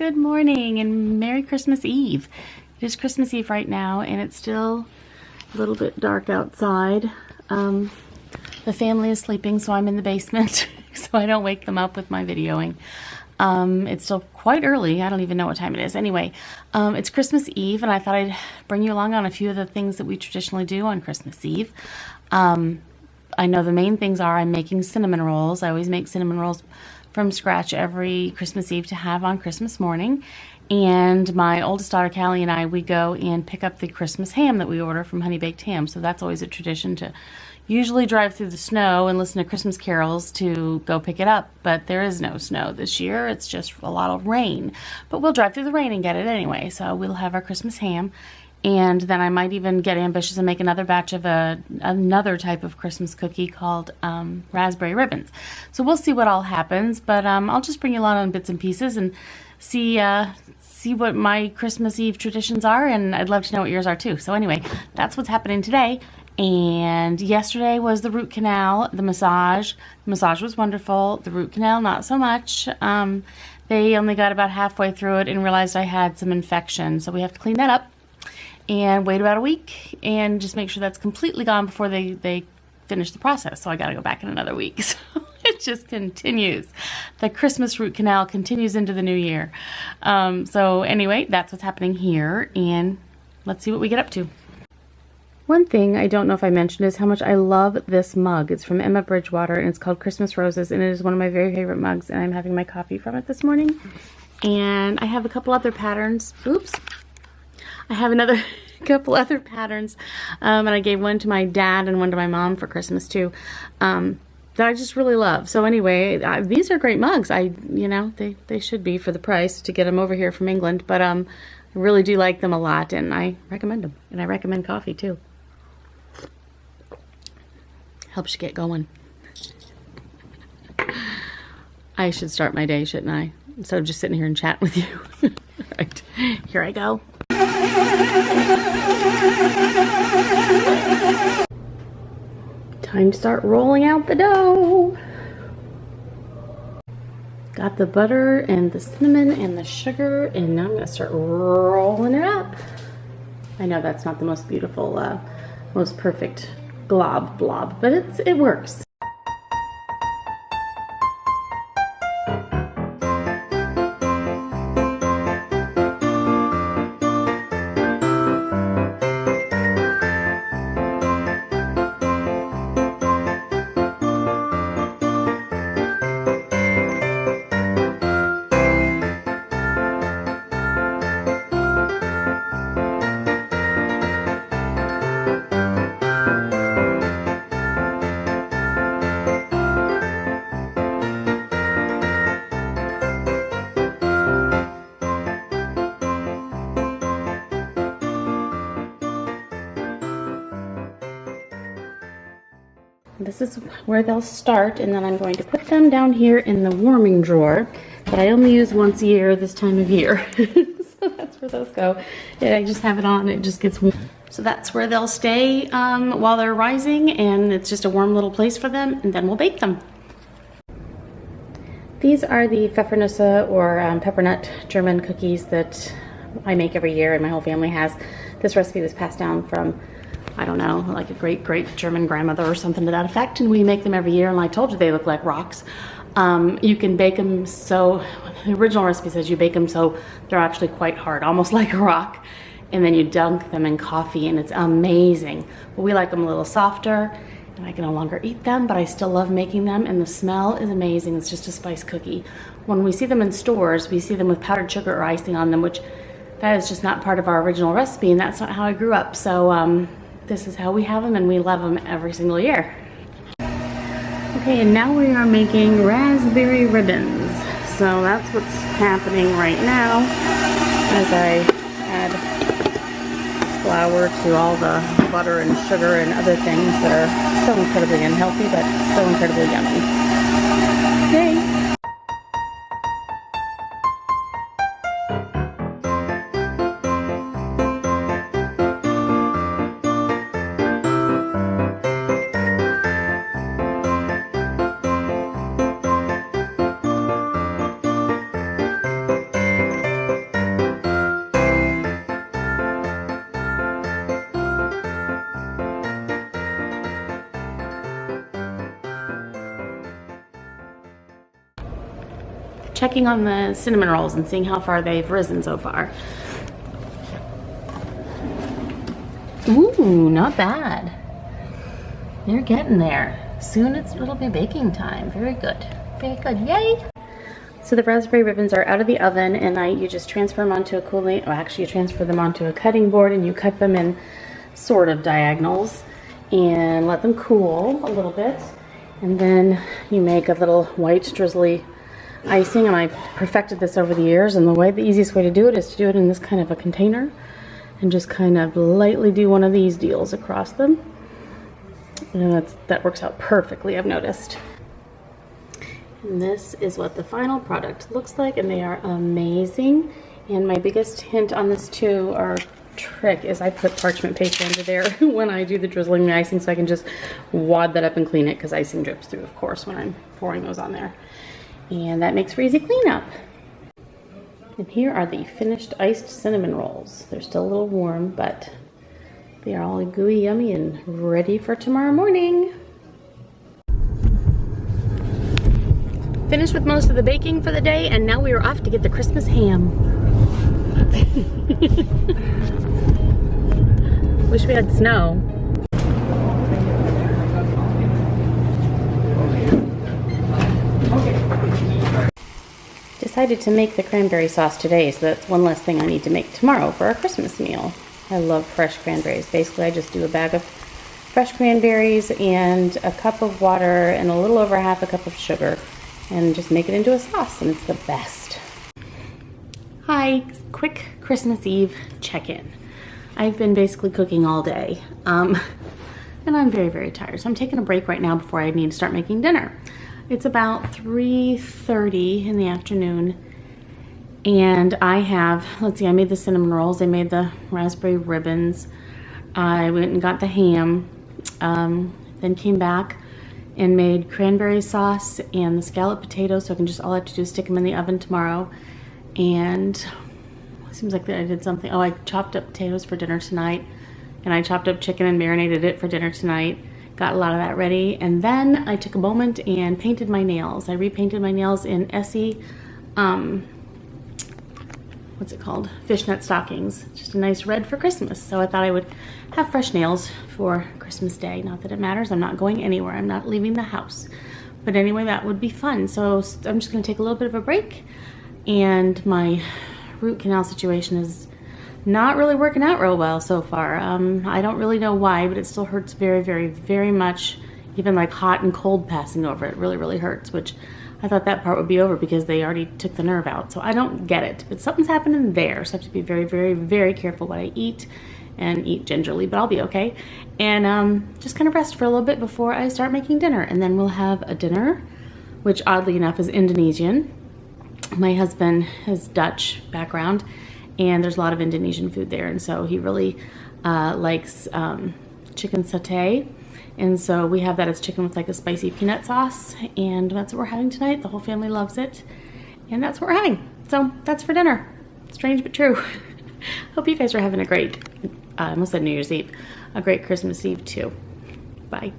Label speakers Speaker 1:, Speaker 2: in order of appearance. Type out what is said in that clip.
Speaker 1: Good morning and Merry Christmas Eve. It is Christmas Eve right now and it's still a little bit dark outside. The family is sleeping, so I'm in the basement so I don't wake them up with my videoing. It's still quite early. I don't even know what time it is. Anyway, it's Christmas Eve and I thought I'd bring you along on a few of the things that we traditionally do on Christmas Eve. I know the main things are I'm making cinnamon rolls. I always make cinnamon rolls from scratch every Christmas Eve to have on Christmas morning. And my oldest daughter Callie and I, we go and pick up the Christmas ham that we order from Honey Baked Ham. So that's always a tradition to usually drive through the snow and listen to Christmas carols to go pick it up. But there is no snow this year. It's just a lot of rain. But we'll drive through the rain and get it anyway. So we'll have our Christmas ham. And then I might even get ambitious and make another batch of another type of Christmas cookie called raspberry ribbons. So we'll see what all happens, but I'll just bring you along on bits and pieces and see what my Christmas Eve traditions are, and I'd love to know what yours are too. So anyway, that's what's happening today. And yesterday was the root canal, the massage. The massage was wonderful. The root canal, not so much. They only got about halfway through it and realized I had some infection, so we have to clean that up and wait about a week and just make sure that's completely gone before they finish the process. So I got to go back in another week. So it just continues. The Christmas root canal continues into the new year. So anyway, that's what's happening here, and let's see what we get up to. One thing I don't know if I mentioned is how much I love this mug. It's from Emma Bridgewater and it's called Christmas Roses, and it is one of my very favorite mugs, and I'm having my coffee from it this morning. And I have a couple other patterns. Oops. I have another couple other patterns, and I gave one to my dad and one to my mom for Christmas too, that I just really love. So anyway, these are great mugs. They should be for the price to get them over here from England, but I really do like them a lot, and I recommend them. And I recommend coffee too. Helps you get going. I should start my day, shouldn't I? Instead of just sitting here and chatting with you. Right, here I go. Time to start rolling out the dough. Got the butter and the cinnamon and the sugar, and now I'm going to start rolling it up. I know that's not the most beautiful, most perfect blob, but it works. This is where they'll start, and then I'm going to put them down here in the warming drawer that I only use once a year this time of year. So that's where those go. Yeah, I just have it on, it just gets warm. So that's where they'll stay while they're rising, and it's just a warm little place for them, and then we'll bake them. These are the Pfeffernusse or peppermint German cookies that I make every year, and my whole family has. This recipe was passed down from, I don't know, like a great German grandmother or something to that effect, and we make them every year, and I told you they look like rocks. You can bake them so, the original recipe says you bake them so they're actually quite hard, almost like a rock, and then you dunk them in coffee, and it's amazing. But we like them a little softer, and I can no longer eat them, but I still love making them, and the smell is amazing. It's just a spice cookie. When we see them in stores, we see them with powdered sugar or icing on them, which that is just not part of our original recipe, and that's not how I grew up. So this is how we have them, and we love them every single year. Okay, and now we are making raspberry ribbons. So that's what's happening right now as I add flour to all the butter and sugar and other things that are so incredibly unhealthy, but so incredibly yummy. Okay. checking on the cinnamon rolls and seeing how far they've risen so far. Ooh, not bad. They're getting there. Soon it'll be baking time. Very good. Very good. Yay! So the raspberry ribbons are out of the oven, and you just transfer them onto a cooling, or actually you transfer them onto a cutting board, and you cut them in sort of diagonals and let them cool a little bit. And then you make a little white drizzly icing, and I've perfected this over the years, and the easiest way to do it is to do it in this kind of a container and just kind of lightly do one of these deals across them. And that works out perfectly, I've noticed. And this is what the final product looks like, and they are amazing. And my biggest hint on this too, or trick, is I put parchment paper under there when I do the drizzling the icing, so I can just wad that up and clean it, because icing drips through, of course, when I'm pouring those on there. And that makes for easy cleanup. And here are the finished iced cinnamon rolls. They're still a little warm, but they are all gooey, yummy, and ready for tomorrow morning. Finished with most of the baking for the day, and now we are off to get the Christmas ham. Wish we had snow. Decided to make the cranberry sauce today, so that's one less thing I need to make tomorrow for our Christmas meal. I love fresh cranberries. Basically, I just do a bag of fresh cranberries and a cup of water and a little over half a cup of sugar, and just make it into a sauce, and it's the best. Hi, quick Christmas Eve check-in. I've been basically cooking all day, and I'm very, very tired, so I'm taking a break right now before I need to start making dinner. It's about 3:30 in the afternoon, and I have, let's see, I made the cinnamon rolls, I made the raspberry ribbons, I went and got the ham, then came back and made cranberry sauce and the scalloped potatoes, so I can just, all I have to do is stick them in the oven tomorrow. And it seems like I did something, I chopped up potatoes for dinner tonight, and I chopped up chicken and marinated it for dinner tonight. Got a lot of that ready, and then I took a moment and painted my nails. I repainted my nails in Essie, what's it called? Fishnet stockings. Just a nice red for Christmas. So I thought I would have fresh nails for Christmas Day. Not that it matters. I'm not going anywhere. I'm not leaving the house. But anyway, that would be fun. So I'm just going to take a little bit of a break. And my root canal situation is not really working out real well so far. I don't really know why, but it still hurts very, very, very much. Even like hot and cold passing over it really, really hurts, which I thought that part would be over because they already took the nerve out. So I don't get it, but something's happening there. So I have to be very, very, very careful what I eat, and eat gingerly, but I'll be okay. And just kind of rest for a little bit before I start making dinner. And then we'll have a dinner, which oddly enough is Indonesian. My husband has Dutch background, and there's a lot of Indonesian food there. And so he really likes chicken satay. And so we have that as chicken with like a spicy peanut sauce, and that's what we're having tonight. The whole family loves it, and that's what we're having. So that's for dinner. Strange but true. Hope you guys are having a great, I almost said New Year's Eve, a great Christmas Eve too. Bye.